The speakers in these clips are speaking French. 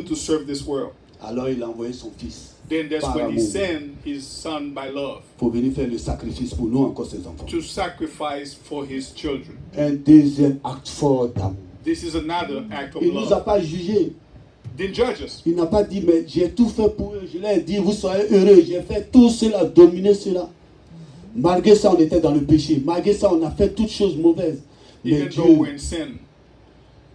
to serve this world. Alors il a envoyé son fils Then that's par when he amour sent his son by love pour venir faire le sacrifice pour nous encore ses enfants. to sacrifice for his children. Un deuxième acte fort d'amour. This is another act of Il ne nous a love. pas jugés. Didn't judge us. Il n'a pas dit, mais j'ai tout fait pour eux. Je leur ai dit, vous soyez heureux. J'ai fait tout cela, dominer cela. Malgré ça, on était dans le péché. Malgré ça, on a fait toutes choses mauvaises. Mais Even though we're Dieu, in sin,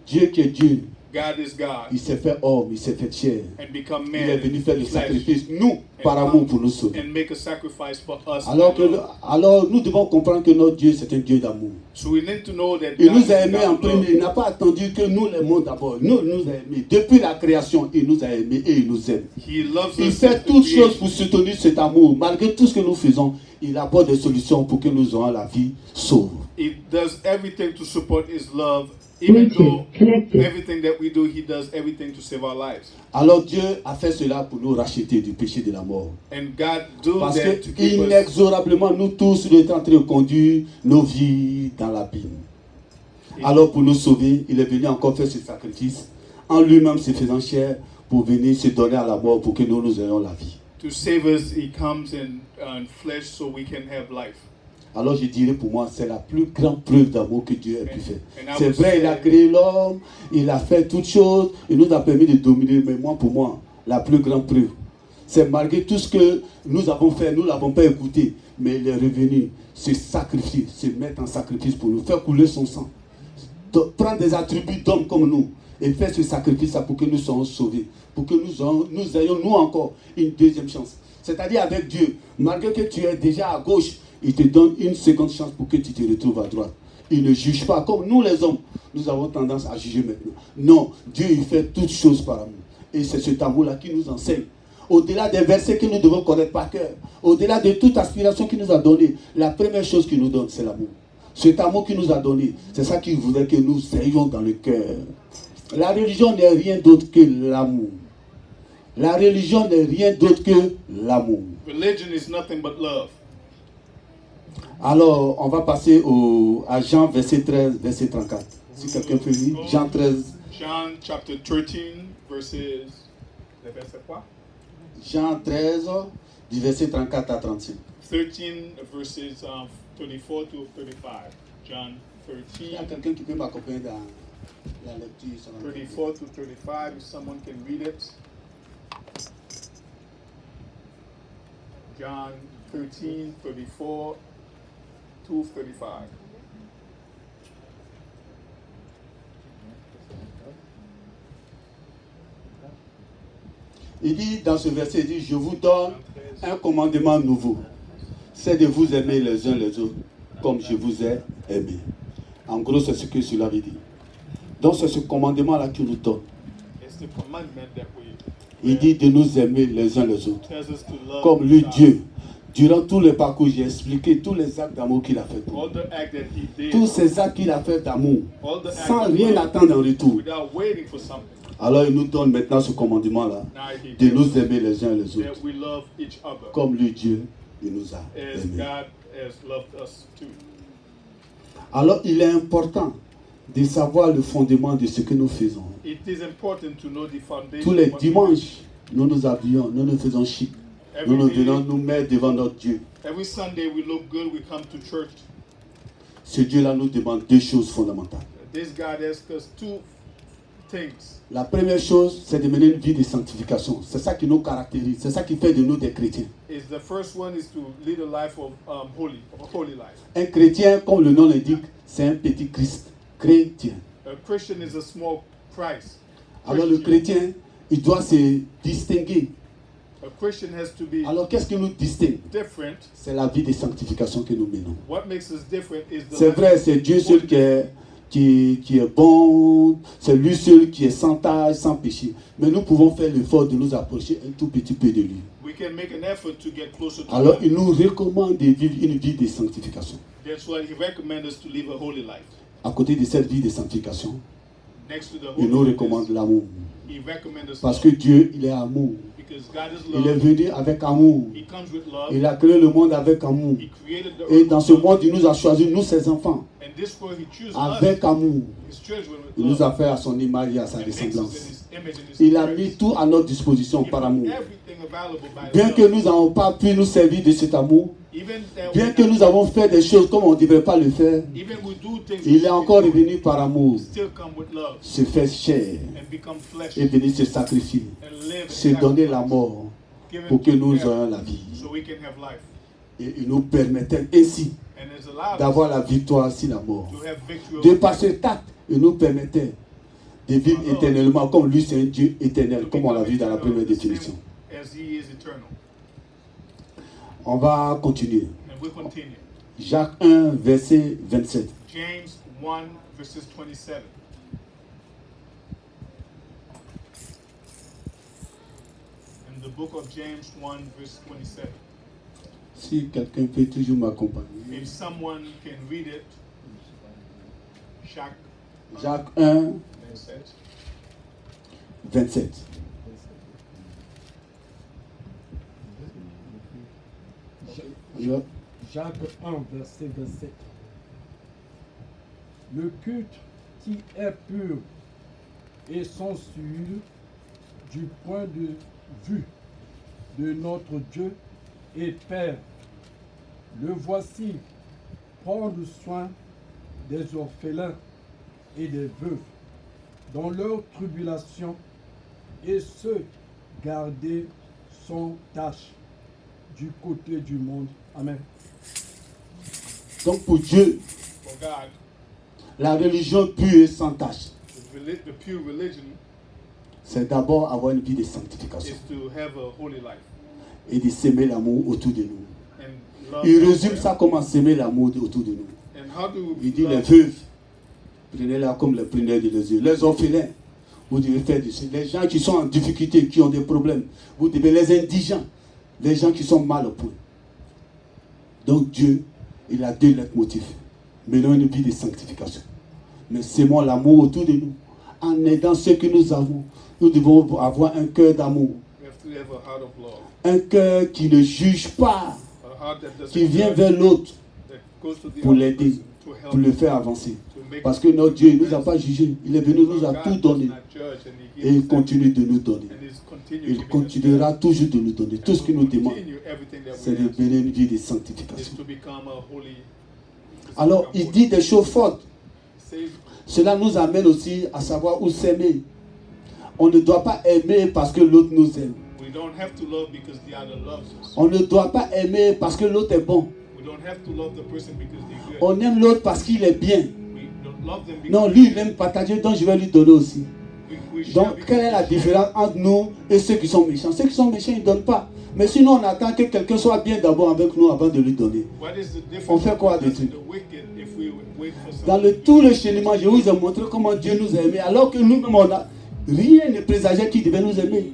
Dieu qui est Dieu, God is God il s'est fait homme, il s'est fait chair. and become Il est man venu faire le in flesh sacrifice, nous, par amour, pour nous sauver. and make a sacrifice for us. Alors, nous devons comprendre que notre Dieu, c'est un Dieu d'amour. So we need to know that Il God nous a is aimés God en of love. premier. Il n'a pas attendu que nous l'aimions d'abord. Nous a aimés. Depuis la création, il nous a aimés et il nous aime. He loves Il us fait since the toutes choses creation. pour soutenir cet amour. Malgré tout ce que nous faisons, il apporte des solutions pour que nous ayons la vie sauve. He does everything to support his love. Even though everything that we do, he does everything to save our lives. Alors Dieu a fait cela pour nous racheter du péché de la mort. And God do Parce that to que keep us. inexorablement, nous tous, nous étions en train de conduire nos vies dans l'abîme. Alors pour nous sauver, il est venu encore faire ce sacrifice, en lui-même se faisant chair, pour venir se donner à la mort pour que nous ayons la vie. To save us, he comes in flesh so we can have life. Alors je dirais pour moi, c'est la plus grande preuve d'amour que Dieu a pu faire. And I C'est would vrai, il a say- créé l'homme, il a fait toutes choses, il nous a permis de dominer, mais moi, pour moi, la plus grande preuve, c'est malgré tout ce que nous avons fait, nous ne l'avons pas écouté, mais il est revenu se sacrifier, se mettre en sacrifice pour nous, faire couler son sang, prendre des attributs d'hommes comme nous, et faire ce sacrifice pour que nous soyons sauvés, pour que nous ayons nous encore une deuxième chance. C'est-à-dire avec Dieu, malgré que tu es déjà à gauche, il te donne une seconde chance pour que tu te retrouves à droite. Il ne juge pas comme nous les hommes. Nous avons tendance à juger maintenant. Non, Dieu il fait toutes choses par amour. Et c'est cet amour-là qui nous enseigne. Au-delà des versets que nous devons connaître par cœur, au-delà de toute aspiration qu'il nous a donnée, la première chose qu'il nous donne, c'est l'amour. Cet amour qu'il nous a donné, c'est ça qu'il voudrait que nous ayons dans le cœur. La religion n'est rien d'autre que l'amour. La religion n'est rien d'autre que l'amour. Religion is nothing but love. Alors, on va passer à Jean, verset 13, verset 34. Si quelqu'un peut lire, Jean 13. John chapter 13, verses. Le verset quoi? Jean 13, du verset 34 à 35. 13 verses 34 to 35. John Il y a 13, quelqu'un qui peut m'accompagner dans la lecture. ça va. 34 to 35. If someone can read it. John 13, 34 to 35. Il dit dans ce verset, il dit, je vous donne un commandement nouveau. C'est de vous aimer les uns les autres comme je vous ai aimé. En gros, c'est ce que cela veut dire. Donc c'est ce commandement-là qu'il nous donne. It's the commandment that we Il dit de nous aimer les uns les autres. tells us to love Comme lui, each other. Dieu. Durant tout le parcours, j'ai expliqué tous les actes d'amour qu'il a fait pour nous. All the acts that he did, Tous ces actes qu'il a fait d'amour, all the acts sans of rien love, attendre en retour. without waiting for something. Alors il nous donne maintenant ce commandement-là, Now he de tells nous us aimer les uns les autres. that we love each other Comme lui, Dieu, il nous a as aimés. God has loved us too. Alors il est important de savoir le fondement de ce que nous faisons. It is important to know the foundation. Tous les of what we do. dimanches, nous nous habillons, nous nous faisons chic. Nous nous venons nous mettre devant notre Dieu. Every Sunday we look good, we come to church. Ce Dieu-là nous demande deux choses fondamentales. This God asks us two things. La première chose, c'est de mener une vie de sanctification. C'est ça qui nous caractérise. C'est ça qui fait de nous des chrétiens. Is the first one is to lead a life of holy life. Un chrétien, comme le nom l'indique, c'est un petit Christ. Chrétien. A Christian is a small Christ. Alors le chrétien, il doit se distinguer. A Christian has to be Alors qu'est-ce qui nous distingue? different. C'est la vie de sanctification que nous menons. What makes us different is the C'est life vrai, of c'est Dieu seul qui est bon, c'est lui seul qui est sans tache, sans péché. Mais nous pouvons faire l'effort de nous approcher un tout petit peu de lui. we can make an effort to get closer to Alors God. il nous recommande de vivre une vie de sanctification. That's why he recommends us to live a holy life. À côté de cette vie de sanctification, Next to the il nous holy recommande l'amour. he recommends us Parce love. que Dieu, il est amour. Because God is Il est love. venu avec amour. He comes with love. Il a créé le monde avec amour. He created the Et earth dans with ce love. monde, il nous a choisi, nous ses enfants. And this world, he chooses avec amour. his children with Il nous love. a fait à son image et à sa And makes us in ressemblance. his image and his Il a likeness. mis tout à notre disposition He par put amour. everything available by Bien love. que nous n'avons pas pu nous servir de cet amour, Even that bien we que not- nous avons fait des choses comme on ne devrait pas le faire, even we do things il est we encore shouldn't do, revenu par amour, still come with love se faire chair and become flesh et venir se sacrifier, and live and se donner la sacrifice, mort give pour que nous death ayons la vie. so we can have life. Et il nous permettait ainsi And it's allowed d'avoir us la victoire sur la mort. to have victory De over par death. cet acte, il nous permettait de vivre éternellement comme lui c'est un Dieu éternel, comme on l'a vu dans la première définition. As he is eternal. On va continuer. And we continue. Jacques 1, verset 27. James 1 verses 27. In the book of James 1 verse 27. Si quelqu'un peut toujours m'accompagner. If someone can read it, Jacques 1, 27. 27. Je- Jacques 1, verset 27. Le culte qui est pur et sensuel du point de vue de notre Dieu et Père, le voici prendre soin des orphelins et des veuves dans leur tribulation et se garder sans tâche du côté du monde. Amen. Donc pour Dieu, For God, la religion pure et sans tâche, the pure religion c'est d'abord avoir une vie de sanctification is to have a holy life. et de s'aimer l'amour autour de nous. And love Il résume everywhere. ça comment s'aimer l'amour autour de nous. And how do Il dit love- les veuves, prenez-la comme les preneurs de les yeux. Les orphelins, vous devez faire du Les gens qui sont en difficulté, qui ont des problèmes, vous devez les indigents, les gens qui sont mal au point. Donc Dieu, il a deux leitmotifs. Menons une vie de sanctification. Mais s'aimons l'amour autour de nous. En aidant ceux que nous avons, nous devons avoir un cœur d'amour. we have to have a heart of love. Un cœur qui ne juge pas, A heart that doesn't qui vient judge, vers l'autre that goes to the pour other l'aider, person, to help pour le faire avancer. to make Parce que notre Dieu, il ne nous a pas jugés. Il est venu, nous a God tout does donné. not judge and he Et il gives us continue de nous donner. and he's continue Il giving us continuera toujours de nous donner. and Tout ce qu'il nous will demande, continue everything that c'est we de ask mener une vie de is sanctification. to become a holy. Alors, il dit des choses fortes. Says, Cela nous amène aussi à savoir où s'aimer. On ne doit pas aimer parce que l'autre nous aime. we don't have to love because the other loves us. On ne doit pas aimer parce que l'autre est bon. We don't have to love the person because they're good. On aime l'autre parce qu'il est bien. We don't love them because Non, lui, il aime partager, donc je vais lui donner aussi. we share Donc, because quelle est la we share. différence entre nous et ceux qui sont méchants? Ceux qui sont méchants, ils ne donnent pas. Mais sinon, on attend que quelqu'un soit bien d'abord avec nous avant de lui donner. What is the difference On fait quoi between dessus? us and the wicked if we wait for Dans someone tout le cheminement, je vous ai montré comment Dieu nous a aimés, alors que nous-mêmes, on a rien ne présageait qu'il devait nous aimer.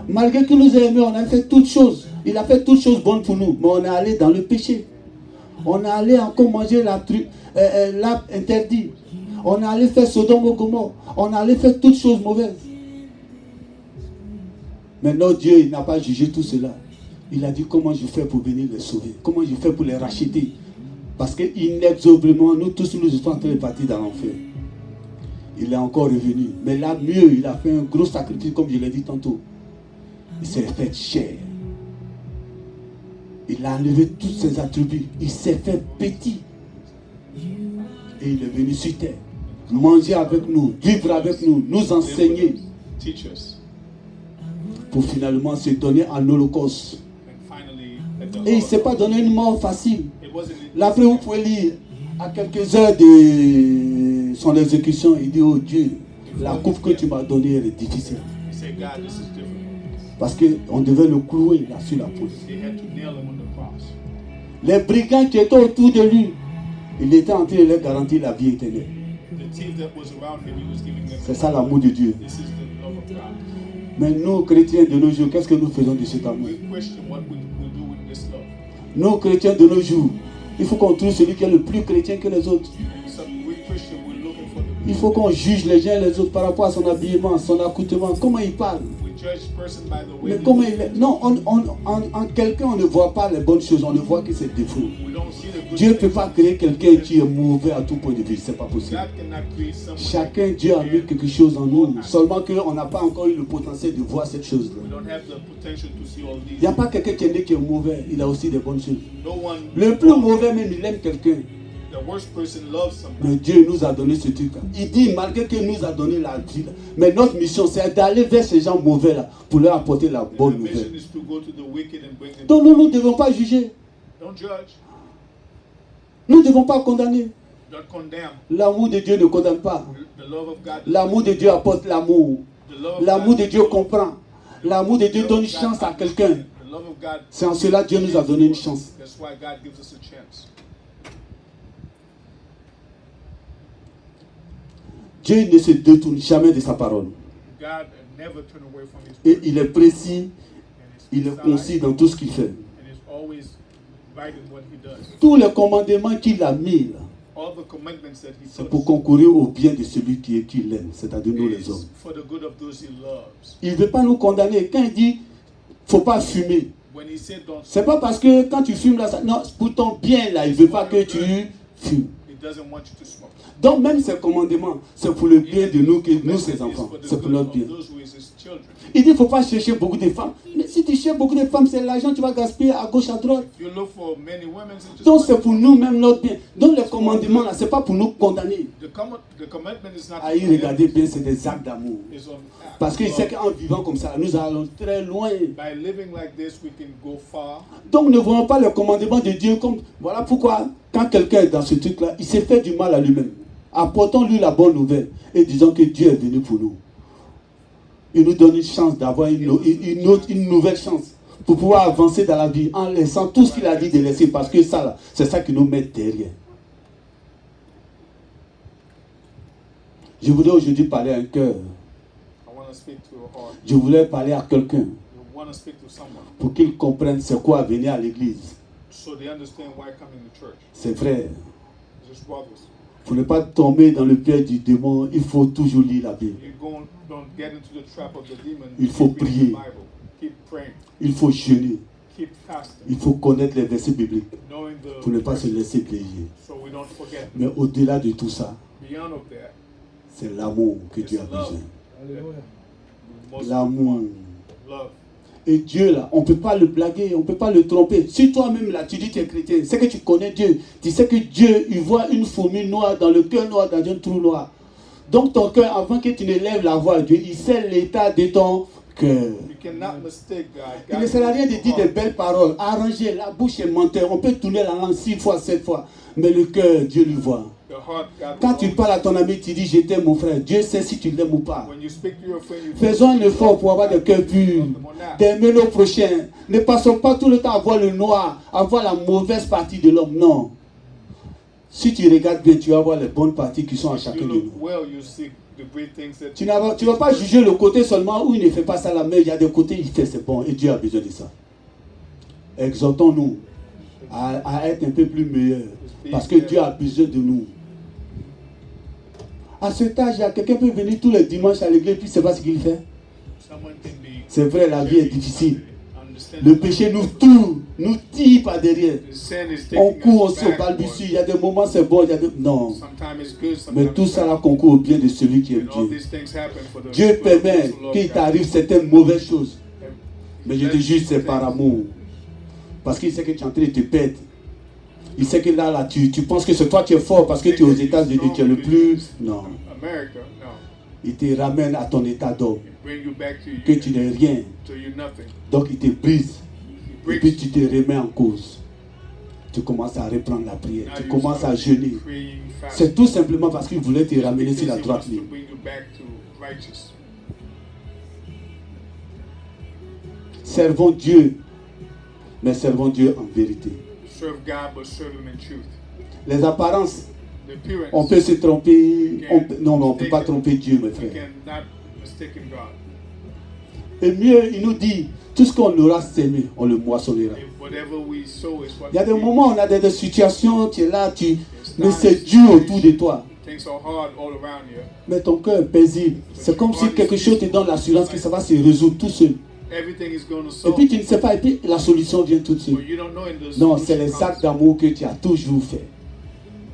Malgré qu'il nous a aimés, on a fait toutes choses. Il a fait toutes choses bonnes pour nous, mais on est allé dans le péché. On est allé encore manger l'arbre interdit. On est allé faire Sodome et Gomorrhe. On est allé faire toutes choses mauvaises. Mais notre Dieu, il n'a pas jugé tout cela. Il a dit comment je fais pour venir les sauver. Comment je fais pour les racheter. Parce que inexorablement, nous tous, nous sommes en train de partir dans l'enfer. Il est encore revenu. Mais là, mieux, il a fait un gros sacrifice, comme je l'ai dit tantôt. Il s'est fait chair. Il a enlevé tous ses attributs. Il s'est fait petit. Et il est venu sur terre. Manger avec nous, vivre avec nous, nous enseigner. teach us. Pour finalement se donner en holocauste. And finally, at the Et il ne Lord, s'est pas donné une mort facile. it wasn't Là, après, vous pouvez lire à quelques heures de son exécution. Il dit, oh Dieu, la coupe que tu m'as donnée, elle est difficile. he said, God, this is different. Parce qu'on devait le clouer là sur la peau. They had to nail him on the cross. Les brigands qui étaient autour de lui, il était en train de leur garantir la vie éternelle. The thief that was around him, he was giving them. C'est ça l'amour de Dieu. This is the love of God. Mais nous, chrétiens de nos jours, qu'est-ce que nous faisons de cet amour? We question what we do with this love. Nous, chrétiens de nos jours, il faut qu'on trouve celui qui est le plus chrétien que les autres. So we Christian, we're looking for the. Il faut qu'on juge les uns et les autres par rapport à son habillement, son accoutrement, comment il parle. We We judge person by the way Mais he comment looks. il est? Non, en quelqu'un, on ne voit pas les bonnes choses, on ne voit que ses défauts. We don't see the good Dieu ne peut things. pas créer quelqu'un qui est mauvais à tout point de vue, c'est pas possible. God cannot create someone. Chacun, Dieu a mis quelque chose en nous, seulement qu'on n'a pas encore eu le potentiel de voir cette We chose-là. don't have the potential to see all Il these. n'y a pas quelqu'un qui est né qui est mauvais, il a aussi des bonnes choses. No one. Le plus mauvais même, il aime quelqu'un. The worst person loves somebody. Mais Dieu nous a donné ce truc-là. Il dit, malgré qu'il nous a donné la vie, mais notre mission, c'est d'aller vers ces gens mauvais-là pour leur apporter la The bonne mission nouvelle. is to go to the wicked and bring them. Donc nous ne devons pas juger, Don't judge. nous ne devons pas condamner. Don't condemn. L'amour de Dieu ne condamne pas. The love of God. L'amour de Dieu apporte l'amour. The love of L'amour God- de Dieu comprend. L'amour de Dieu The love donne of God chance à quelqu'un. The love of God. C'est en cela que Dieu nous a donné une chance. That's why God gives us a chance. Dieu ne se détourne jamais de sa parole. God never turn away from His Et word. il est précis, And il est precise, concis dans tout ce qu'il fait. and is always right in what He does. Tous les commandements qu'il a mis, là, All the commandments that He c'est puts pour concourir au bien de celui qui l'aime, c'est-à-dire nous les is hommes. for the good of those He loves. Il ne veut pas nous condamner. Quand il dit faut pas fumer, When He said don't, c'est pas parce que quand tu fumes là, non, pour ton bien là, il veut pas que tu fumes. He doesn't want you to smoke. Donc même ces commandements, c'est pour le bien de nous, nous ses It's enfants, for the c'est pour good notre bien. of those who is His children. Il dit il ne faut pas chercher beaucoup de femmes. Mais si tu cherches beaucoup de femmes, c'est l'argent que tu vas gaspiller à gauche, à droite. If you look for many women, it's just Donc c'est pour nous-mêmes notre bien. Donc les commandements là, c'est pas pour nous condamner. the commandment is not À y regarder bien, c'est des actes d'amour. is on act. Parce qu'il So, sait qu'en vivant comme ça, nous allons très loin. by living like this, we can go far. Donc ne voyons pas le commandement de Dieu comme... Voilà pourquoi, quand quelqu'un est dans ce truc-là, il s'est fait du mal à lui-même. Apportons-lui la bonne nouvelle et disons que Dieu est venu pour nous. Il nous donne une chance d'avoir une nouvelle chance pour pouvoir avancer dans la vie en laissant tout ce qu'il a dit de laisser, parce que ça, là, c'est ça qui nous met derrière. Je voulais aujourd'hui parler à un cœur. I want to speak to a heart. Je voulais parler à quelqu'un You want to speak to someone pour qu'il comprenne c'est quoi venir à l'église. so they understand why coming to church. Ses frères, Just brothers. pour ne pas tomber dans le piège du démon, il faut toujours lire la Bible. Don't get into the trap of the demon. Il faut Keep reading prier. the Bible. Keep praying. Il faut jeûner. Keep fasting. Il faut connaître les versets bibliques Knowing the pour ne pas se laisser piéger. so we don't forget. Mais au-delà de tout ça, Beyond of that, c'est l'amour que Dieu a besoin. Alléluia. most L'amour. love. Et Dieu là, on ne peut pas le blaguer, on ne peut pas le tromper. Si toi-même là, tu dis que tu es chrétien, c'est que tu connais Dieu. Tu sais que Dieu, il voit une fourmi noire dans le cœur noir, dans un trou noir. Donc ton cœur, avant que tu ne lèves la voix à Dieu, il sait l'état de ton cœur. You cannot mistake God. Il God ne sert à rien de knows dire your des heart. belles paroles, arranger, la bouche est menteur. On peut tourner la langue 6 fois, 7 fois. Mais le cœur, Dieu le voit. The heart, God Quand tu knows. parles à ton ami, tu dis je t'aime mon frère. Dieu sait si tu l'aimes ou pas. When you speak to your friend, you Faisons un effort pour avoir des cœurs purs, d'aimer nos prochains. Ne passons pas tout le temps à voir le noir, à voir la mauvaise partie de l'homme. Non. Si tu regardes bien, tu vas voir les bonnes parties qui sont à If chacun you de look nous. well, you see the great things that Tu ne vas pas juger le côté seulement où il ne fait pas ça là, mais il y a des côtés il fait c'est bon et Dieu a besoin de ça. Exhortons-nous à être un peu plus meilleurs parce que Dieu a besoin de nous. À cet âge, quelqu'un peut venir tous les dimanches à l'église puis c'est pas ce qu'il fait. someone can be. C'est vrai, la vie est difficile. Understand Le péché nous tourne, nous tire par derrière. The sin is On taking court us aussi au backward. balbutie. Il y a des moments c'est bon, il y a des... Non. Sometimes it's good, Mais sometimes tout it's ça là bad. concourt au bien de celui qui aime And all Dieu. these things happen for the Dieu for the permet people of qu'il God. t'arrive certaines mauvaises choses. And Mais je te jure, c'est par amour. Parce qu'il sait que tu es en train de te perdre. Il sait que là, tu penses que c'est toi qui es fort parce que tu es aux États-Unis, tu es le plus. Non. America, no. Il te ramène à ton état d'homme. Bring you back to you. Que tu n'es rien. To you nothing. Donc il te brise. He Et breaks puis tu te remets en cause. Tu commences à reprendre la prière. Now Tu you commences start à jeûner. praying, fasting. C'est tout simplement parce qu'il voulait te ramener sur la Because he droite wants to ligne. bring you back to righteous. Servons Dieu. Mais servons Dieu en vérité. Serve God, but serve Him in truth. Les apparences, The appearance. on peut se tromper. Non, mais on ne peut pas tromper Dieu, mes You frères. cannot mistake God. Et mieux, il nous dit, tout ce qu'on aura sémé, on le moissonnera. If whatever we sow is what Il y a des we reap. moments où on a des situations, tu es là, mais c'est Dieu autour de toi. Things are hard all around you. Mais ton cœur est paisible. C'est comme si quelque chose te donne l'assurance que ça va se résoudre tout seul. Everything is going to Et solve. puis tu ne sais pas, et puis la solution vient tout de suite. But you don't know in the Non, c'est les solution actes comes. d'amour que tu as toujours fait.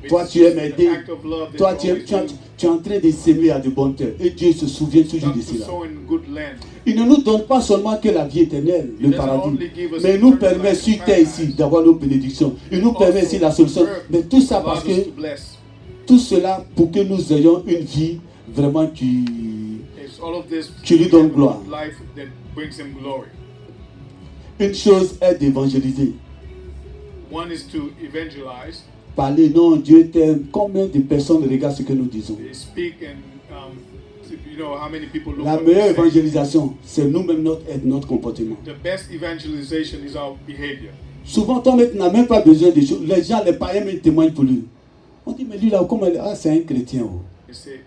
It's Toi, tu aimes the aider. act of love that Toi, you tu es, always do. tu es en train de s'aimer à de bonnes terres. Et Dieu se souvient toujours Not de to cela. sow in good land. Il ne nous donne pas seulement que la vie éternelle, le doesn't paradis, only give us mais il nous eternal permet life, sur terre paradise. ici d'avoir nos bénédictions. Il nous permet ici la solution. Mais tout ça parce Allows us que to bless. tout cela pour que nous ayons une vie vraiment qui... It's all of this Tu lui donnes gloire. life that brings him glory. Une chose est d'évangéliser. One is to evangelize. Parler, non, Dieu t'aime. Combien de personnes regardent ce que nous disons? They speak and you know how many people look La at meilleure us say. évangélisation, c'est nous-mêmes notre comportement. The best evangelization is our behavior. Souvent, ton maître n'a même pas besoin de choses. Les gens, les païens même témoignent pour lui. On dit, mais lui là, comment il est? Ah, c'est un chrétien. Oh. They say,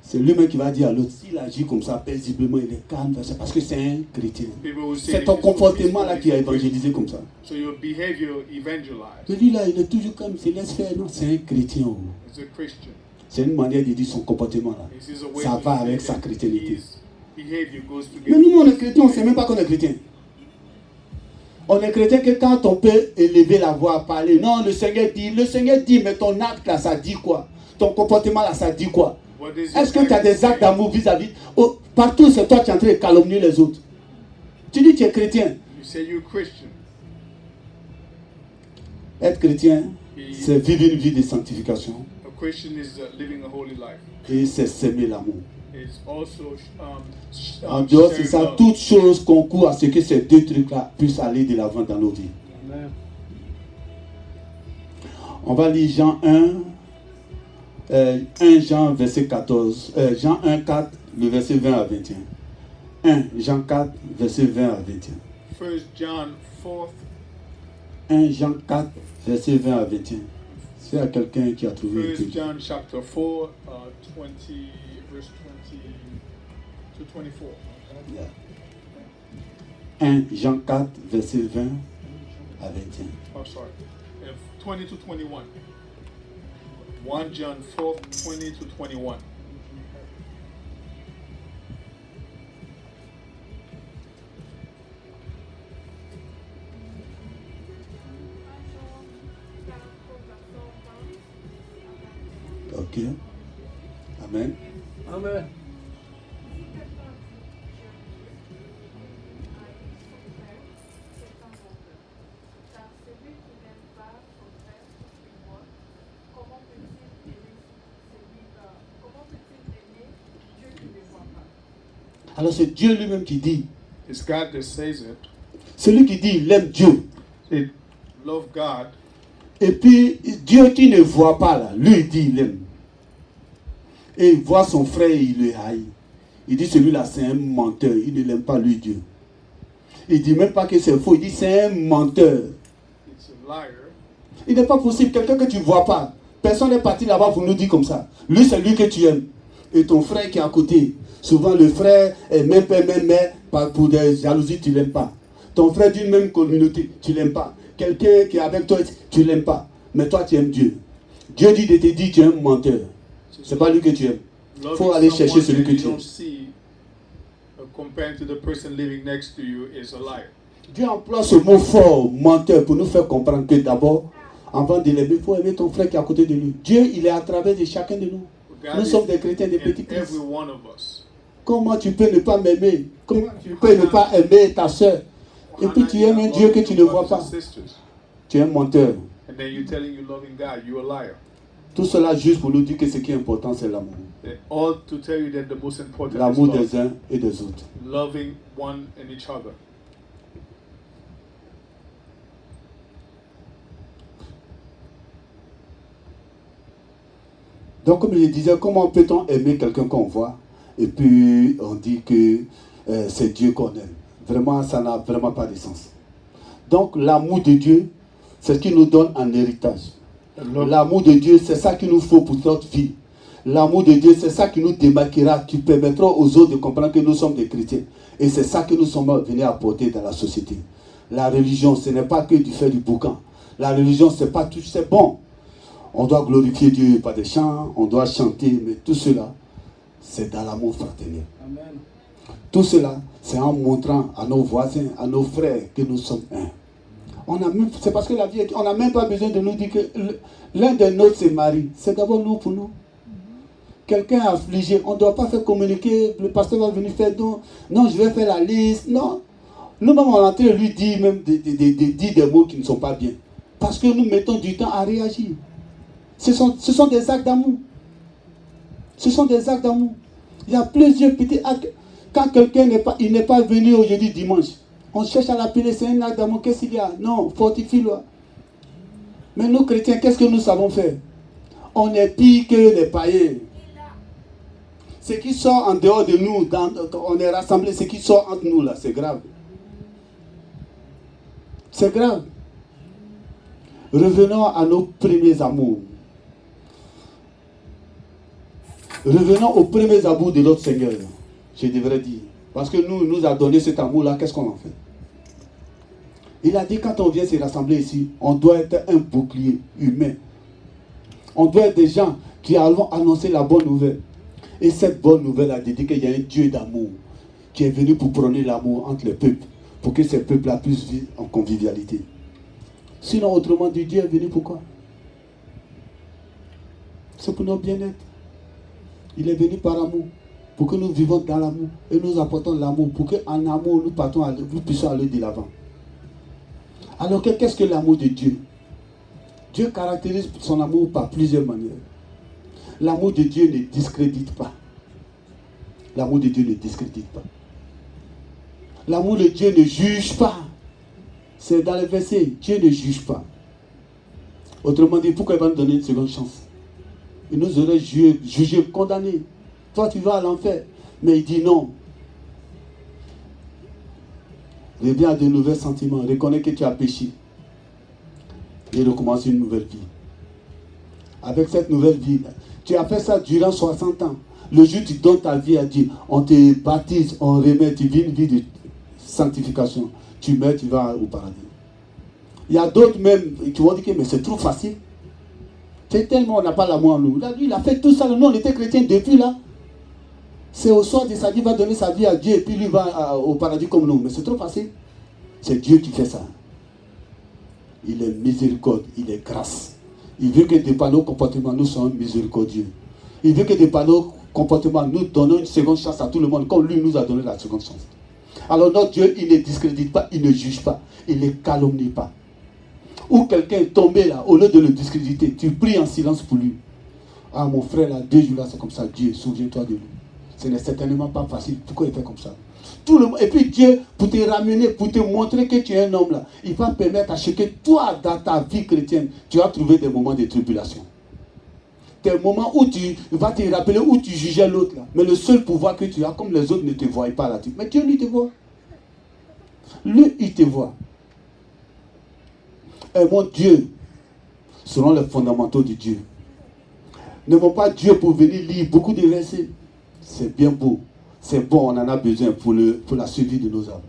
C'est lui-même qui va dire à l'autre, s'il agit comme ça, paisiblement, il est calme, c'est parce que c'est un chrétien. people will say C'est if ton he's comportement là peaceful, qui a he's a Christian. évangélisé comme ça. So your behavior evangelized. Mais lui là, il est toujours comme, il se laisse faire. Non, c'est un chrétien. Oh. He's a Christian. C'est une manière de dire son comportement là. This is a way Ça to va say avec that sa chrétiennité. his behavior goes Mais together. nous, on est chrétiens, on ne sait même pas qu'on est chrétien. On est chrétien que quand on peut élever la voix, parler, non, le Seigneur dit, mais ton acte là, ça dit quoi? Ton comportement là, ça dit quoi? What is Est-ce your que tu as des attitude? actes d'amour vis-à-vis? Oh, partout, c'est toi qui es en train de calomnier les autres. Tu dis que tu es chrétien. You say you're Christian. Être chrétien, c'est vivre une vie de sanctification A Christian is living a holy life. et c'est s'aimer l'amour. It's also En dehors de sharing ça, love. toute chose concourt à ce que ces deux trucs-là puissent aller de l'avant dans nos vies. Amen. On va lire Jean 1 Jean verset 14, Jean 1, 4, le verset 20 à 21. 1 Jean 4, verset 20 à 21. 1 John 4, 1 Jean 4, verset 20 à 21. S'il y a quelqu'un qui a trouvé 1 un truc. John chapter 4, 20, verse 20 to 24. 1 Jean 4, verset 20 à 21. Oh, sorry. 20 to 21. 1 John 4, 20 to 21. Ok. Amen. Amen. Alors c'est Dieu lui-même qui dit. It's God that says it. Celui qui dit il aime Dieu. It love God. Et puis Dieu qui ne voit pas là, lui il dit il aime. Et il voit son frère et il le haït. Il dit celui-là c'est un menteur, il ne l'aime pas lui Dieu. Il dit même pas que c'est faux, il dit c'est un menteur. It's a liar. Il n'est pas possible, quelqu'un que tu ne vois pas. Personne n'est parti là-bas pour nous dire comme ça. Lui c'est lui que tu aimes. Et ton frère qui est à côté. Souvent le frère est même père, même mère, pour des jalousies, tu ne l'aimes pas. Ton frère d'une même communauté, tu ne l'aimes pas. Quelqu'un qui est avec toi, tu ne l'aimes pas. Mais toi tu aimes Dieu. Dieu dit de te dire tu es un menteur. Ce n'est pas lui que tu aimes. Loving Faut aller chercher someone celui that que you tu don't aimes. see compared to the person living next to you is a liar. Dieu emploie ce mot fort, menteur, pour nous faire comprendre que d'abord, avant de l'aimer, il faut aimer ton frère qui est à côté de lui. Dieu, il est à travers de chacun de nous. God Nous is sommes des chrétiens de in petits Christ. every one of us. Comment tu peux ne pas m'aimer? Comment tu peux ne pas aimer ta soeur? Et puis tu aimes un Dieu que tu ne vois pas. Tu es un menteur. And then you're telling you loving God, you're a liar. Tout cela juste pour nous dire que ce qui est important, c'est l'amour. And all to tell you that the most important is L'amour love. des uns et des autres. Loving one and each other. Donc, comme je disais, comment peut-on aimer quelqu'un qu'on voit et puis on dit que c'est Dieu qu'on aime? Vraiment, ça n'a vraiment pas de sens. Donc, l'amour de Dieu, c'est ce qui nous donne en héritage. L'amour de Dieu, c'est ça qu'il nous faut pour notre vie. L'amour de Dieu, c'est ça qui nous démarquera, qui permettra aux autres de comprendre que nous sommes des chrétiens. Et c'est ça que nous sommes venus apporter dans la société. La religion, ce n'est pas que du fait du boucan. La religion, c'est pas tout, c'est bon. On doit glorifier Dieu par des chants, on doit chanter, mais tout cela, c'est dans l'amour fraternel. Amen. Tout cela, c'est en montrant à nos voisins, à nos frères que nous sommes un. C'est parce que la vie, on n'a même pas besoin de nous dire que l'un des nôtres se marie. C'est d'abord nous pour nous. Quelqu'un affligé, on ne doit pas faire communiquer, le pasteur va venir faire non, je vais faire la liste. Non. Nous-mêmes, on est en train de lui dire même des mots qui ne sont pas bien. Parce que nous mettons du temps à réagir. Ce sont des actes d'amour. Ce sont des actes d'amour. Il y a plusieurs petits actes. Quand quelqu'un n'est pas venu aujourd'hui dimanche, on cherche à l'appeler, c'est un acte d'amour. Qu'est-ce qu'il y a? Non, fortifie-le. Mais nous chrétiens, qu'est-ce que nous savons faire? On est pire que les païens. Ce qui sort en dehors de nous, on est rassemblés, ce qui sort entre nous là, c'est grave. C'est grave. Revenons à nos premiers amours. Revenons aux premiers amours de notre Seigneur, je devrais dire. Parce que nous a donné cet amour-là, qu'est-ce qu'on en fait? Il a dit, quand on vient se rassembler ici, on doit être un bouclier humain. On doit être des gens qui allons annoncer la bonne nouvelle. Et cette bonne nouvelle a dit qu'il y a un Dieu d'amour qui est venu pour prôner l'amour entre les peuples, pour que ces peuples-là puissent vivre en convivialité. Sinon, autrement dit, Dieu est venu pourquoi? C'est pour notre bien-être. Il est venu par amour, pour que nous vivons dans l'amour et nous apportons l'amour, pour qu'en amour nous puissions aller de l'avant. Alors qu'est-ce que l'amour de Dieu? Dieu caractérise son amour par plusieurs manières. L'amour de Dieu ne discrédite pas. L'amour de Dieu ne discrédite pas. L'amour de Dieu ne juge pas. C'est dans les versets, Dieu ne juge pas. Autrement dit, pourquoi il va nous donner une seconde chance? Il nous aurait jugé, condamné. Toi, tu vas à l'enfer. Mais il dit non. Reviens à de nouveaux sentiments. Reconnais que tu as péché. Et recommence une nouvelle vie. Avec cette nouvelle vie, tu as fait ça durant 60 ans. Le jour où tu donnes ta vie à Dieu, on te baptise, on remet, tu vis une vie de sanctification. Tu meurs, tu vas au paradis. Il y a d'autres même qui vont dire que mais c'est trop facile. C'est tellement on n'a pas l'amour en nous. Là, lui, il a fait tout ça. Nous, on était chrétiens depuis là. C'est au soir de sa vie, il va donner sa vie à Dieu et puis lui va au paradis comme nous. Mais c'est trop facile. C'est Dieu qui fait ça. Il est miséricorde, il est grâce. Il veut que de par nos comportements, nous soyons miséricordieux. Il veut que de par nos comportements, nous donnons une seconde chance à tout le monde, comme lui nous a donné la seconde chance. Alors notre Dieu, il ne discrédite pas, il ne juge pas, il ne calomnie pas. Ou quelqu'un est tombé là, au lieu de le discréditer, tu pries en silence pour lui. Ah mon frère là, 2 jours là, c'est comme ça, Dieu, souviens-toi de lui. Ce n'est certainement pas facile, pourquoi il fait comme ça? Et puis Dieu, pour te ramener, pour te montrer que tu es un homme là, il va permettre à ce que toi, dans ta vie chrétienne, tu vas trouver des moments de tribulation. Des moments où tu vas te rappeler où tu jugeais l'autre là. Mais le seul pouvoir que tu as, comme les autres ne te voient pas là, mais Dieu lui te voit. Lui, il te voit. Et mon Dieu, selon les fondamentaux de Dieu. N'aimons pas Dieu pour venir lire beaucoup de versets. C'est bien beau. C'est bon, on en a besoin pour la survie de nos âmes.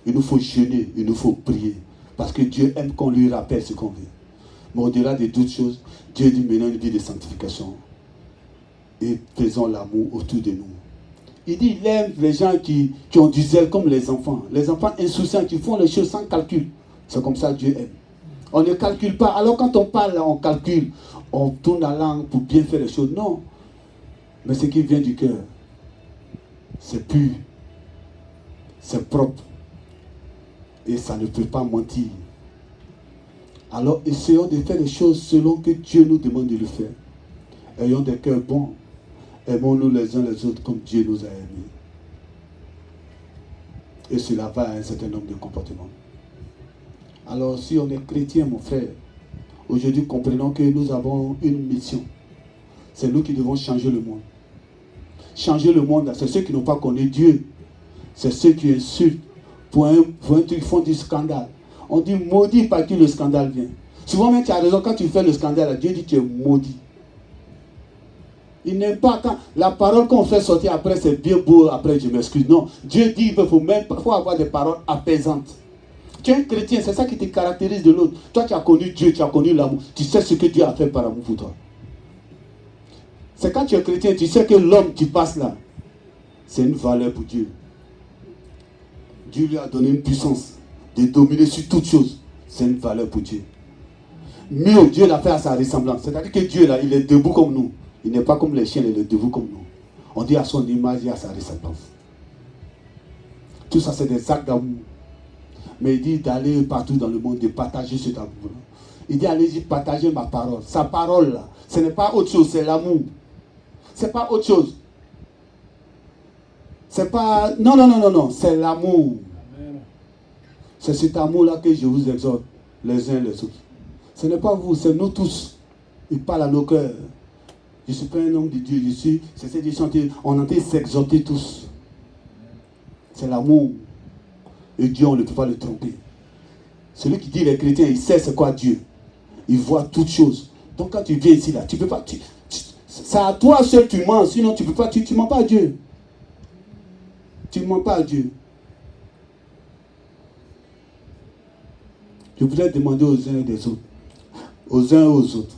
Il nous faut jeûner, il nous faut prier. Parce que Dieu aime qu'on lui rappelle ce qu'on veut. Mais au-delà de toutes choses, Dieu dit maintenant une vie de sanctification. Et faisons l'amour autour de nous. Il dit, il aime les gens qui ont du zèle comme les enfants. Les enfants insouciants qui font les choses sans calcul. C'est comme ça que Dieu aime. On ne calcule pas. Alors quand on parle, on calcule. On tourne la langue pour bien faire les choses. Non. Mais ce qui vient du cœur, c'est pur. C'est propre. Et ça ne peut pas mentir. Alors essayons de faire les choses selon que Dieu nous demande de le faire. Ayons des cœurs bons. Aimons-nous les uns les autres comme Dieu nous a aimés. Et cela va à un certain nombre de comportements. Alors si on est chrétien, mon frère, aujourd'hui comprenons que nous avons une mission. C'est nous qui devons changer le monde. Changer le monde, c'est ceux qui n'ont pas connu Dieu. C'est ceux qui insultent. Pour un truc, ils font du scandale. On dit maudit par qui le scandale vient. Souvent même tu as raison, quand tu fais le scandale, Dieu dit tu es maudit. Il n'aime pas quand la parole qu'on fait sortir après, c'est bien beau, après je m'excuse. Non, Dieu dit qu'il faut avoir des paroles apaisantes. Tu es un chrétien, c'est ça qui te caractérise de l'autre. Toi, tu as connu Dieu, tu as connu l'amour. Tu sais ce que Dieu a fait par amour pour toi. C'est quand tu es chrétien, tu sais que l'homme qui passe là, c'est une valeur pour Dieu. Dieu lui a donné une puissance de dominer sur toute chose. C'est une valeur pour Dieu. Mieux, Dieu l'a fait à sa ressemblance. C'est-à-dire que Dieu là, il est debout comme nous. Il n'est pas comme les chiens, il est debout comme nous. On dit à son image et à sa ressemblance. Tout ça, c'est des actes d'amour. Mais il dit d'aller partout dans le monde, de partager cet amour. Il dit allez-y partager ma parole. Sa parole là, ce n'est pas autre chose, c'est l'amour. C'est pas autre chose. C'est pas... Non, c'est l'amour. C'est cet amour-là que je vous exhorte, les uns les autres. Ce n'est pas vous, c'est nous tous. Il parle à nos cœurs. Je ne suis pas un homme de Dieu, c'est de chanter, on entend s'exhorter tous. C'est l'amour. Et Dieu, on ne peut pas le tromper. Celui qui dit les chrétiens, il sait c'est quoi Dieu. Il voit toutes choses. Donc quand tu viens ici, là, tu ne peux pas... c'est à toi seul tu mens, sinon tu ne peux pas, tu mens pas à Dieu. Tu ne mens pas à Dieu. Je voudrais demander aux uns et des autres, aux uns et aux autres,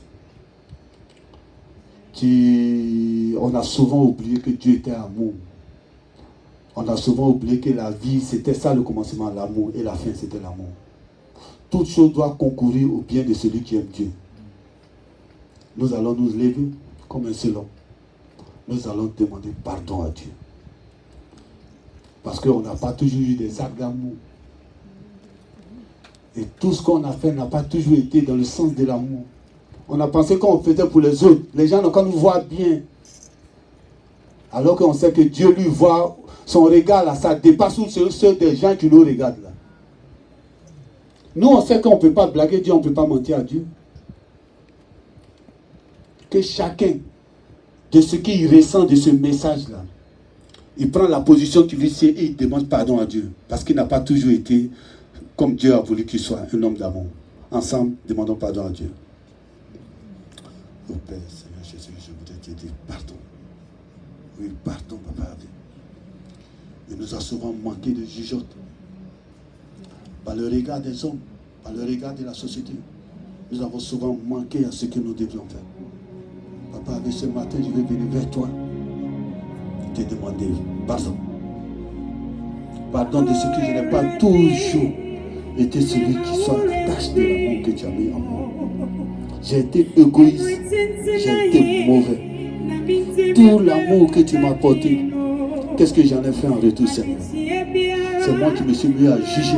on a souvent oublié que Dieu était amour. On a souvent oublié que la vie, c'était ça le commencement, l'amour, et la fin, c'était l'amour. Toute chose doit concourir au bien de celui qui aime Dieu. Nous allons nous lever comme un seul homme. Nous allons demander pardon à Dieu. Parce qu'on n'a pas toujours eu des actes d'amour. Et tout ce qu'on a fait n'a pas toujours été dans le sens de l'amour. On a pensé qu'on faisait pour les autres. Les gens n'ont qu'à nous voir bien. Alors qu'on sait que Dieu lui voit, son regard là, ça dépasse ceux des gens qui nous regardent là. Nous on sait qu'on ne peut pas blaguer Dieu, on ne peut pas mentir à Dieu. Que chacun, de ce qu'il ressent de ce message là, il prend la position qu'il veut et il demande pardon à Dieu. Parce qu'il n'a pas toujours été comme Dieu a voulu qu'il soit, un homme d'amour. Ensemble, demandons pardon à Dieu. Oh Père, Seigneur Jésus, je voudrais te dire pardon. Oui, pardon, Papa. Il nous a souvent manqué de jugeote. Par le regard des hommes, par le regard de la société. Nous avons souvent manqué à ce que nous devions faire. Papa, avec ce matin, je vais venir vers toi. Te demander pardon. Pardon de ce que je n'ai pas toujours été celui qui soit à la tâche de l'amour que tu as mis en moi. J'ai été égoïste, j'ai été mauvais. Tout l'amour que tu m'as apporté, qu'est-ce que j'en ai fait en retour, Seigneur? C'est moi qui me suis mis à juger.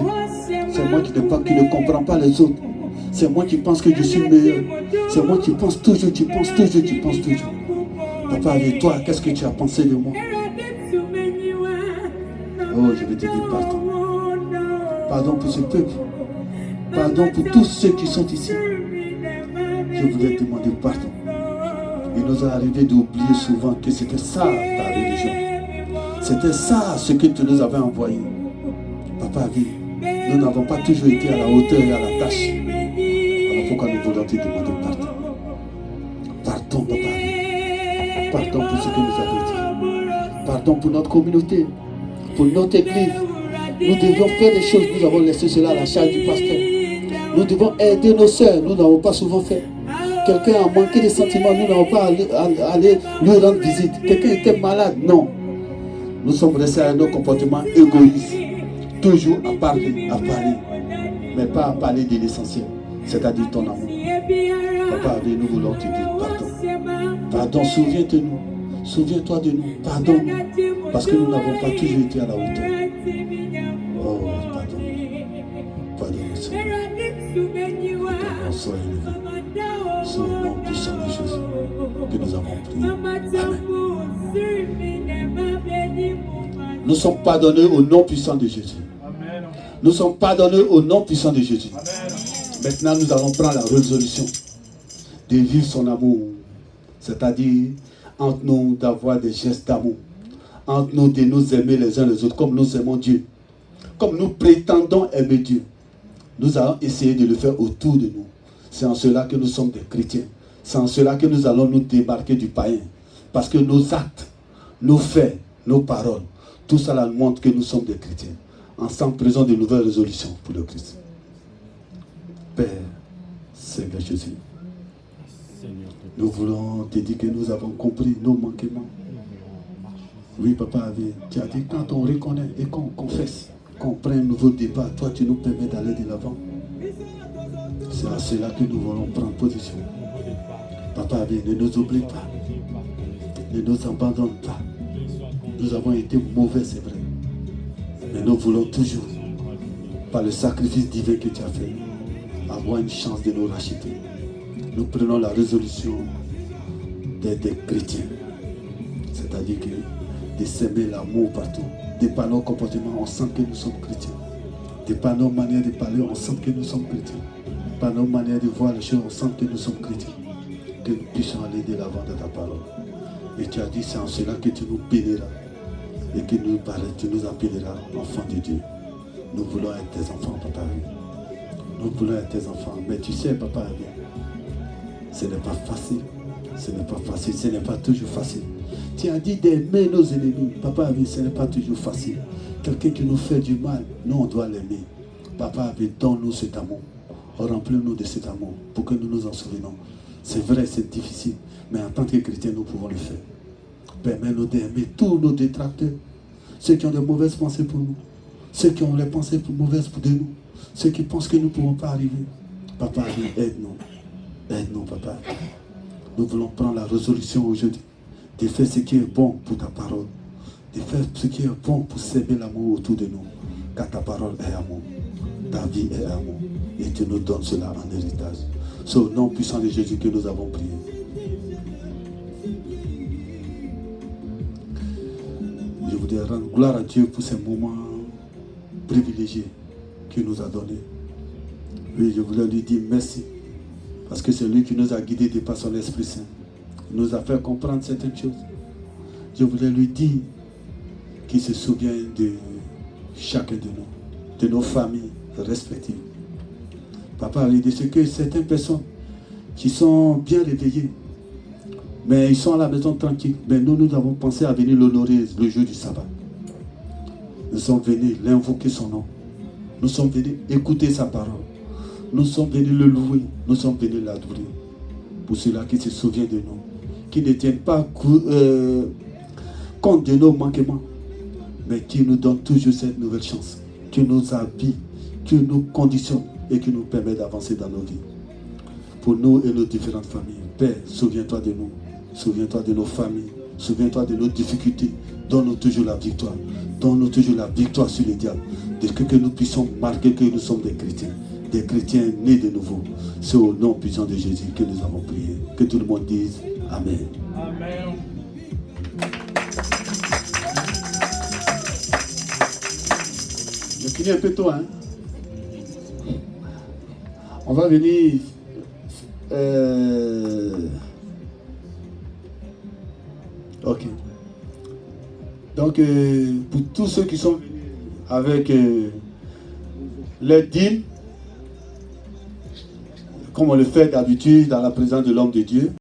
C'est moi qui ne comprends pas les autres. C'est moi qui pense que je suis meilleur. C'est moi qui pense toujours, tu penses toujours. Papa, avec toi, qu'est-ce que tu as pensé de moi? Oh, je vais te dire pardon. Pardon pour ce peuple. Pardon pour tous ceux qui sont ici. Je voudrais te demander pardon. Il nous est arrivé d'oublier souvent que c'était ça ta religion. C'était ça ce que tu nous avais envoyé. Papa, oui, nous n'avons pas toujours été à la hauteur et à la tâche. Alors pourquoi nous voulons te demander pardon? Pardon, Papa, oui. Pardon pour ce que nous avons dit. Pardon pour notre communauté, pour notre église. Nous devions faire des choses, nous avons laissé cela à la charge du pasteur. Nous devons aider nos sœurs, nous n'avons pas souvent fait. Quelqu'un a manqué de sentiments, nous n'avons pas allé lui rendre visite. Quelqu'un était malade, non. Nous sommes restés à nos comportements égoïstes. Toujours à parler, mais pas à parler de l'essentiel, c'est-à-dire ton amour. Papa, nous voulons te dire pardon. Pardon, souviens-toi de nous, pardon, parce que nous n'avons pas toujours été à la hauteur. Oh, pardon. Pardon, Seigneur. Pardon, sois élevé. C'est au nom puissant de Jésus que nous avons prié. Amen. Nous sommes pardonnés au nom puissant de Jésus. Amen. Nous sommes pardonnés au nom puissant de Jésus. Amen. Maintenant, nous allons prendre la résolution de vivre son amour. C'est-à-dire, entre nous, d'avoir des gestes d'amour. Entre nous, de nous aimer les uns les autres, comme nous aimons Dieu. Comme nous prétendons aimer Dieu. Nous allons essayer de le faire autour de nous. C'est en cela que nous sommes des chrétiens. C'est en cela que nous allons nous démarquer du païen. Parce que nos actes, nos faits, nos paroles, tout cela montre que nous sommes des chrétiens. ensemble, prenons de nouvelles résolutions pour le Christ. Père, Seigneur Jésus, nous voulons te dire que nous avons compris nos manquements. Oui, Papa, tu as dit quand on reconnaît et qu'on confesse, qu'on prend un nouveau départ, toi tu nous permets d'aller de l'avant. C'est à cela que nous voulons prendre position. Papa, ne nous oublie pas. Ne nous abandonne pas. Nous avons été mauvais, c'est vrai. Mais nous voulons toujours, par le sacrifice divin que tu as fait, avoir une chance de nous racheter. Nous prenons la résolution d'être chrétiens. C'est-à-dire que de s'aimer l'amour partout. De par nos comportements, on sent que nous sommes chrétiens. De par nos manières de parler, on sent que nous sommes chrétiens. Par nos manières de voir les choses, on sent que nous sommes chrétiens. Que nous puissions aller de l'avant de ta parole. Et tu as dit, c'est en cela que tu nous béniras. Et que tu nous appelleras enfants de Dieu. Nous voulons être tes enfants, Papa. Nous voulons être tes enfants. Mais tu sais, Papa, ce n'est pas facile. Ce n'est pas facile. Ce n'est pas toujours facile. Tu as dit d'aimer nos ennemis. Papa, ce n'est pas toujours facile. Quelqu'un qui nous fait du mal, nous, on doit l'aimer. Papa, donne-nous cet amour. Remplis-nous de cet amour pour que nous nous en souvenons. C'est vrai, c'est difficile. Mais en tant que chrétiens, nous pouvons le faire. Permets-nous d'aimer tous nos détracteurs. Ceux qui ont de mauvaises pensées pour nous. Ceux qui ont les pensées mauvaises pour nous. Ceux qui pensent que nous ne pouvons pas arriver. Papa, aide-nous. Aide-nous, Papa. Nous voulons prendre la résolution aujourd'hui de faire ce qui est bon pour ta parole. De faire ce qui est bon pour s'aimer l'amour autour de nous. Car ta parole est amour. Ta vie est amour. Et tu nous donnes cela en héritage. C'est au nom puissant de Jésus que nous avons prié. Je voudrais rendre gloire à Dieu pour ces moments privilégiés qu'il nous a donnés. Oui, je voulais lui dire merci. Parce que c'est lui qui nous a guidés de par son Esprit Saint. Il nous a fait comprendre certaines choses. Je voulais lui dire qu'il se souvient de chacun de nous, de nos familles respectives. Papa, il dit ce que certaines personnes qui sont bien réveillées, mais ils sont à la maison tranquille. Mais nous avons pensé à venir l'honorer le jour du sabbat. Nous sommes venus l'invoquer son nom. Nous sommes venus écouter sa parole. Nous sommes venus le louer. Nous sommes venus l'adorer. Pour ceux-là qui se souviennent de nous. Qui ne tiennent pas compte de nos manquements. Mais qui nous donne toujours cette nouvelle chance. Qui nous habille. Qui nous conditionne. Et qui nous permet d'avancer dans nos vies. Pour nous et nos différentes familles. Père, souviens-toi de nous. Souviens-toi de nos familles. Souviens-toi de nos difficultés. Donne-nous toujours la victoire. Donne-nous toujours la victoire sur le diable. De que nous puissions marquer que nous sommes des chrétiens. Des chrétiens nés de nouveau. C'est au nom puissant de Jésus que nous avons prié. Que tout le monde dise Amen. Amen. Je finis un peu tôt, hein. On va venir... Ok. Donc, pour tous ceux qui sont venus avec les dîmes, comme on le fait d'habitude dans la présence de l'homme de Dieu,